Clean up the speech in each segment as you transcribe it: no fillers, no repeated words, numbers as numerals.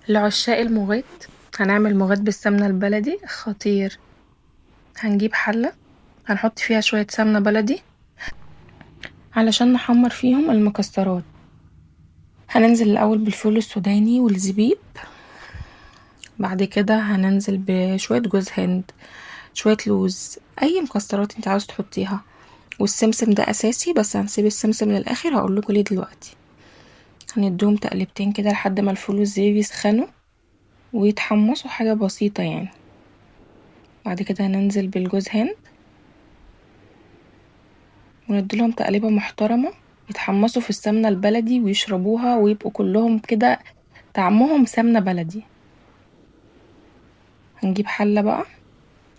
لعشاق المغات هنعمل مغات بالسمنة البلدي خطير. هنجيب حلة هنحط فيها شوية سمنة بلدي علشان نحمر فيهم المكسرات. هننزل الأول بالفول السوداني والزبيب، بعد كده هننزل بشوية جوز هند، شوية لوز، أي مكسرات انت عاوز تحطيها، والسمسم ده أساسي بس هنسيب السمسم للآخر هقولكوا ليه دلوقتي. هنديهم تقلبتين كده لحد ما الفول والزبيب يسخنوا ويتحمصوا حاجة بسيطة يعني. بعد كده هننزل بالجوز هند ونديلهم تقليبة محترمة يتحمصوا في السمنة البلدي ويشربوها ويبقوا كلهم كده طعمهم سمنة بلدي. هنجيب حلة بقى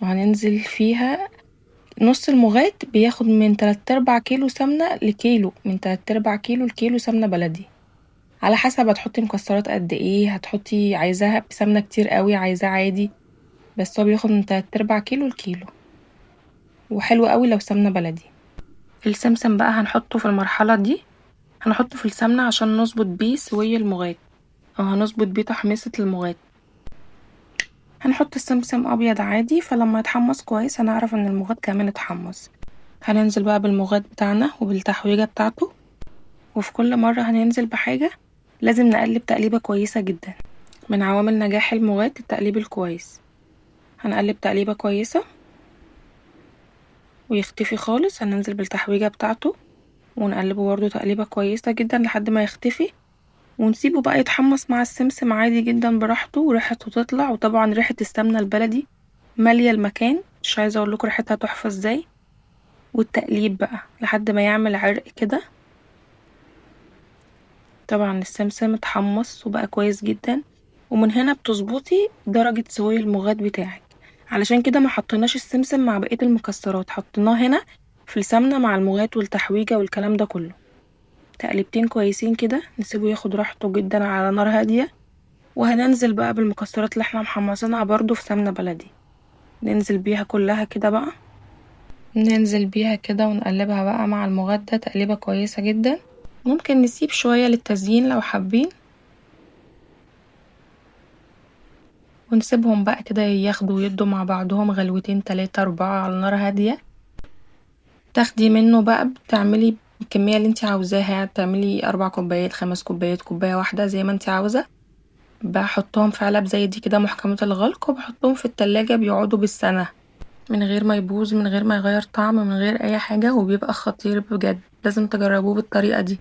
وهننزل فيها نص المغات بياخد من 3/4 كيلو سمنة لكيلو، من 3/4 كيلو لكيلو سمنة بلدي، على حسب هتحطي مكسرات قد ايه، هتحطي عايزاها بسمنة كتير قوي عايزاه عادي، بس هو بياخد من 3/4 كيلو لكيلو، وحلو قوي لو سمنة بلدي. السمسم بقى هنحطه في المرحلة دي، هنحطه في السمنة عشان نظبط بيه سوي المغات او هنظبط بيه تحميصة المغات. هنحط السمسم ابيض عادي، فلما يتحمص كويس هنعرف ان المغات كمان اتحمص. هننزل بقى بالمغات بتاعنا وبالتحويجة بتاعته، وفي كل مرة هننزل بحاجة لازم نقلب تقليبة كويسة جدا. من عوامل نجاح المغات التقليب الكويس. هنقلب تقليبة كويسة ويختفي خالص، هننزل بالتحويجة بتاعته ونقلبه برضه تقليبة كويسة جدا لحد ما يختفي، ونسيبه بقى يتحمص مع السمسم عادي جدا براحته وريحته تطلع. وطبعا ريحة السمنة البلدي مالية المكان، مش عايزة اقولكوا ريحتها تحفة ازاي. والتقليب بقى لحد ما يعمل عرق كده. طبعا السمسم اتحمص وبقى كويس جدا، ومن هنا بتظبطي درجة سوي المغاد بتاعك. علشان كده ما حطيناش السمسم مع بقية المكسرات، حطيناه هنا في السمنة مع المغات والتحويجة والكلام ده كله. تقليبتين كويسين كده نسيبه ياخد راحته جدا على نار هادية. وهننزل بقى بالمكسرات اللي احنا محمصينها برضو في سمنة بلدي، ننزل بيها كلها كده بقى، ننزل بيها كده ونقلبها بقى مع المغدى تقليبة كويسة جدا. ممكن نسيب شوية للتزيين لو حابين، ونسيبهم بقى كده ياخدوا ويدوا مع بعضهم غلوتين 3 4 على نار هادية. تاخدي منه بقى بتعملي الكمية اللي انتي عاوزاها، بتعملي 4 كوبايات 5 كوبايات كوباية واحدة زي ما انتي عاوزة. بحطهم في علب زي دي كده محكمة الغلق وبحطهم في التلاجة بيقعدوا بالسنة من غير ما يبوظ، من غير ما يغير طعم، من غير اي حاجة، وبيبقى خطير بجد. لازم تجربوه بالطريقة دي.